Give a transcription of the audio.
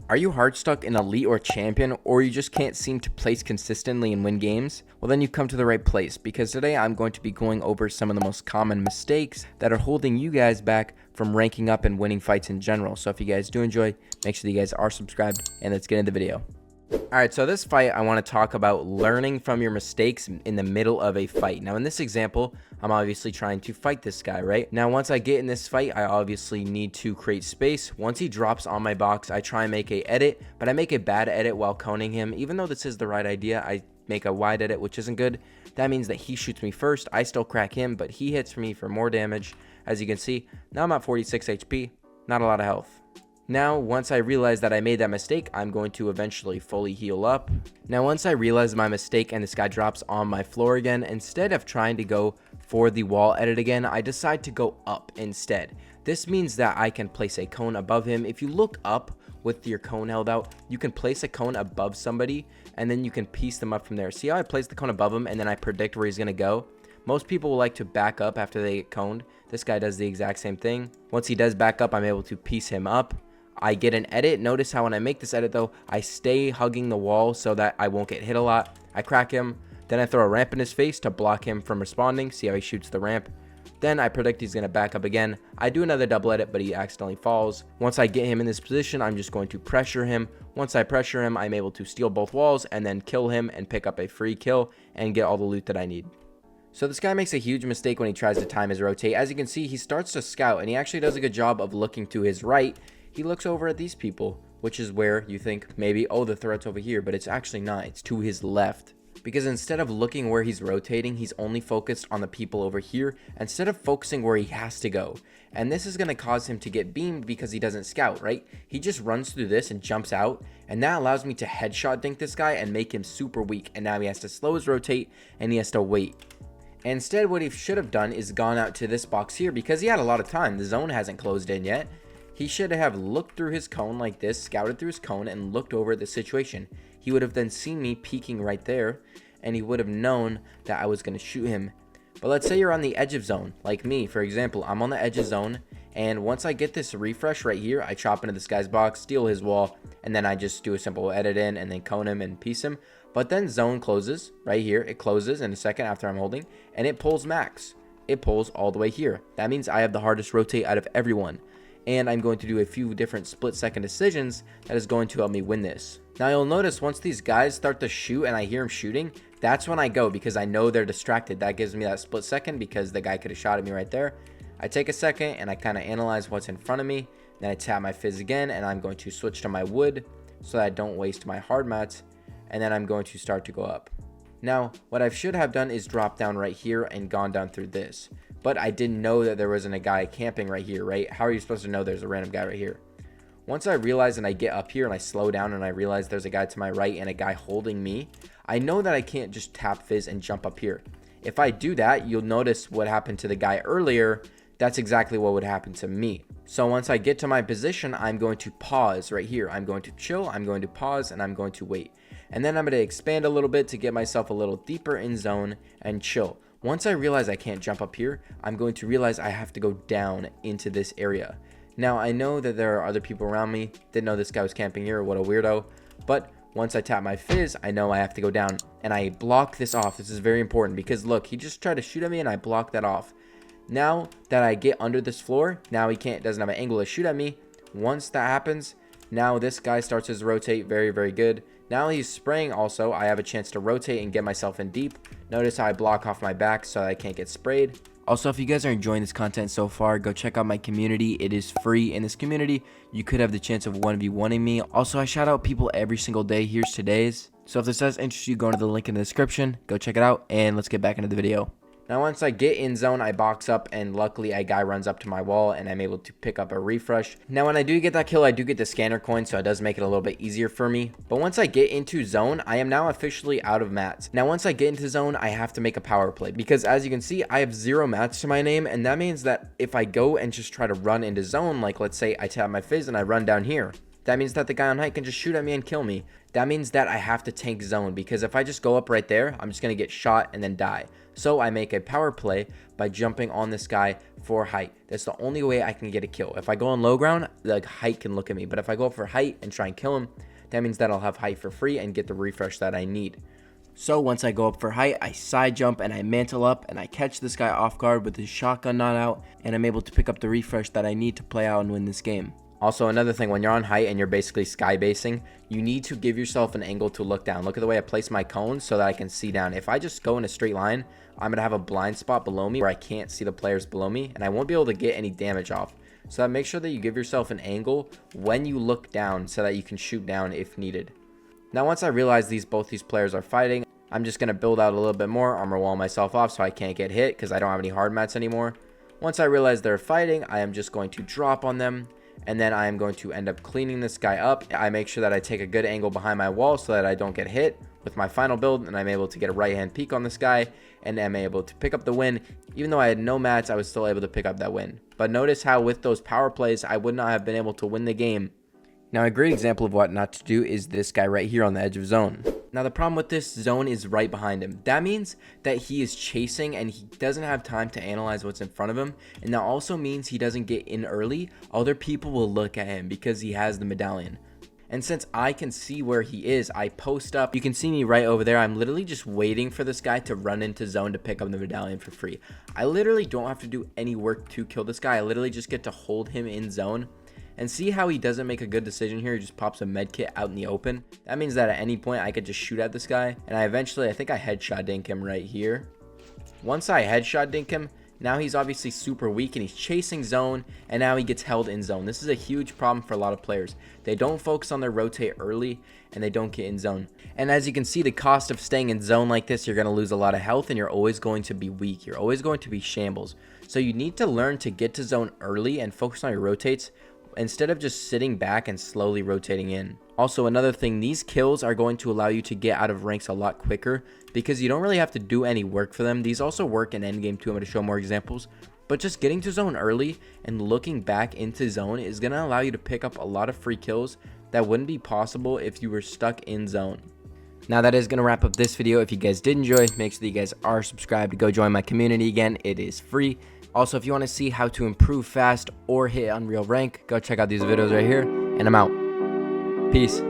Are you hard stuck in elite or champion, or you just can't seem to place consistently and win games? Well, then you've come to the right place, because today I'm going to be going over some of the most common mistakes that are holding you guys back from ranking up and winning fights in general. So if you guys do enjoy, make sure that you guys are subscribed, and let's get into the video. Alright, so this fight I want to talk about learning from your mistakes in the middle of a fight. Now in this example, I'm obviously trying to fight this guy, right? Now once I get in this fight, I obviously need to create space. Once he drops on my box, I try and make a edit, but I make a bad edit while coning him. Even though this is the right idea, I make a wide edit, which isn't good. That means that he shoots me first. I still crack him, but he hits me for more damage. As you can see, now I'm at 46 HP, not a lot of health. Now, once I realize that I made that mistake, I'm going to eventually fully heal up. Now, once I realize my mistake and this guy drops on my floor again, instead of trying to go for the wall edit again, I decide to go up instead. This means that I can place a cone above him. If you look up with your cone held out, you can place a cone above somebody, and then you can piece them up from there. See how I place the cone above him, and then I predict where he's going to go? Most people will like to back up after they get coned. This guy does the exact same thing. Once he does back up, I'm able to piece him up. I get an edit. Notice how when I make this edit though, I stay hugging the wall so that I won't get hit a lot. I crack him, then I throw a ramp in his face to block him from responding. See how he shoots the ramp? Then I predict he's going to back up again. I do another double edit, but he accidentally falls. Once I get him in this position, I'm just going to pressure him. Once I pressure him, I'm able to steal both walls and then kill him and pick up a free kill and get all the loot that I need. So this guy makes a huge mistake when he tries to time his rotate. As you can see, he starts to scout and he actually does a good job of looking to his right. He looks over at these people, which is where you think maybe, oh, the threat's over here, but it's actually not. It's to his left. Because instead of looking where he's rotating, he's only focused on the people over here instead of focusing where he has to go. And this is going to cause him to get beamed because he doesn't scout, right? He just runs through this and jumps out, and that allows me to headshot dink this guy and make him super weak. And now he has to slow his rotate and he has to wait. And instead, what he should have done is gone out to this box here because he had a lot of time. The zone hasn't closed in yet. He should have looked through his cone like this, scouted through his cone, and looked over at the situation. He would have then seen me peeking right there, and he would have known that I was going to shoot him. But let's say you're on the edge of zone, like me, for example. I'm on the edge of zone, and once I get this refresh right here, I chop into this guy's box, steal his wall, and then I just do a simple edit in, and then cone him and piece him. But then zone closes, right here. It closes in a second after I'm holding, and it pulls max. It pulls all the way here. That means I have the hardest rotate out of everyone. And I'm going to do a few different split-second decisions that is going to help me win this. Now you'll notice once these guys start to shoot and I hear them shooting, that's when I go because I know they're distracted. That gives me that split second because the guy could have shot at me right there. I take a second and I kind of analyze what's in front of me. Then I tap my fizz again and I'm going to switch to my wood so that I don't waste my hard mats. And then I'm going to start to go up. Now, what I should have done is drop down right here and gone down through this. But I didn't know that there wasn't a guy camping right here, right? How are you supposed to know there's a random guy right here? Once I realize and I get up here and I slow down and I realize there's a guy to my right and a guy holding me, I know that I can't just tap fizz and jump up here. If I do that, you'll notice what happened to the guy earlier. That's exactly what would happen to me. So once I get to my position, I'm going to pause right here. I'm going to chill, I'm going to pause, and I'm going to wait. And then I'm going to expand a little bit to get myself a little deeper in zone and chill. Once I realize I can't jump up here, I'm going to realize I have to go down into this area. Now, I know that there are other people around me. Didn't know this guy was camping here. What a weirdo. But once I tap my fizz, I know I have to go down. And I block this off. This is very important because, look, he just tried to shoot at me and I blocked that off. Now that I get under this floor, now he doesn't have an angle to shoot at me. Once that happens, now this guy starts his rotate very, very good. Now he's spraying also. I have a chance to rotate and get myself in deep. Notice how I block off my back so that I can't get sprayed. Also, if you guys are enjoying this content so far, go check out my community. It is free. In this community, you could have the chance of 1v1ing me. Also, I shout out people every single day. Here's today's. So if this does interest you, go to the link in the description. Go check it out, and let's get back into the video. Now, once I get in zone, I box up, and luckily a guy runs up to my wall, and I'm able to pick up a refresh. Now, when I do get that kill, I do get the scanner coin, so it does make it a little bit easier for me. But once I get into zone, I am now officially out of mats. Now, once I get into zone, I have to make a power play, because as you can see, I have 0 mats to my name, and that means that if I go and just try to run into zone, like let's say I tap my fizz and I run down here, that means that the guy on height can just shoot at me and kill me. That means that I have to tank zone, because if I just go up right there, I'm just going to get shot and then die. So I make a power play by jumping on this guy for height. That's the only way I can get a kill. If I go on low ground, the height can look at me. But if I go up for height and try and kill him, that means that I'll have height for free and get the refresh that I need. So once I go up for height, I side jump and I mantle up and I catch this guy off guard with his shotgun not out, and I'm able to pick up the refresh that I need to play out and win this game. Also, another thing, when you're on height and you're basically sky basing, you need to give yourself an angle to look down. Look at the way I place my cones so that I can see down. If I just go in a straight line, I'm going to have a blind spot below me where I can't see the players below me, and I won't be able to get any damage off. So make sure that you give yourself an angle when you look down so that you can shoot down if needed. Now, once I realize both these players are fighting, I'm just going to build out a little bit more, armor wall myself off so I can't get hit because I don't have any hard mats anymore. Once I realize they're fighting, I am just going to drop on them, and then I am going to end up cleaning this guy up. I make sure that I take a good angle behind my wall so that I don't get hit with my final build, and I'm able to get a right hand peek on this guy, and I'm able to pick up the win. Even though I had no mats, I was still able to pick up that win. But notice how with those power plays, I would not have been able to win the game. Now, a great example of what not to do is this guy right here on the edge of zone. Now, the problem with this zone is right behind him. That means that he is chasing and he doesn't have time to analyze what's in front of him. And that also means he doesn't get in early. Other people will look at him because he has the medallion. And since I can see where he is, I post up. You can see me right over there. I'm literally just waiting for this guy to run into zone to pick up the medallion for free. I literally don't have to do any work to kill this guy. I literally just get to hold him in zone. And see how he doesn't make a good decision here. He just pops a med kit out in the open. That means that at any point I could just shoot at this guy. And I think I headshot dink him right here. Once I headshot dink him, now he's obviously super weak and he's chasing zone, and now he gets held in zone. This is a huge problem for a lot of players. They don't focus on their rotate early and they don't get in zone. And as you can see, the cost of staying in zone like this, you're going to lose a lot of health and you're always going to be weak. You're always going to be shambles. So you need to learn to get to zone early and focus on your rotates, instead of just sitting back and slowly rotating in. Also, another thing, these kills are going to allow you to get out of ranks a lot quicker because you don't really have to do any work for them. These also work in endgame too. I'm going to show more examples. But just getting to zone early and looking back into zone is going to allow you to pick up a lot of free kills that wouldn't be possible if you were stuck in zone. Now, that is going to wrap up this video. If you guys did enjoy, make sure that you guys are subscribed to go join my community. Again, it is free. Also, if you want to see how to improve fast or hit Unreal rank, go check out these videos right here, and I'm out. Peace.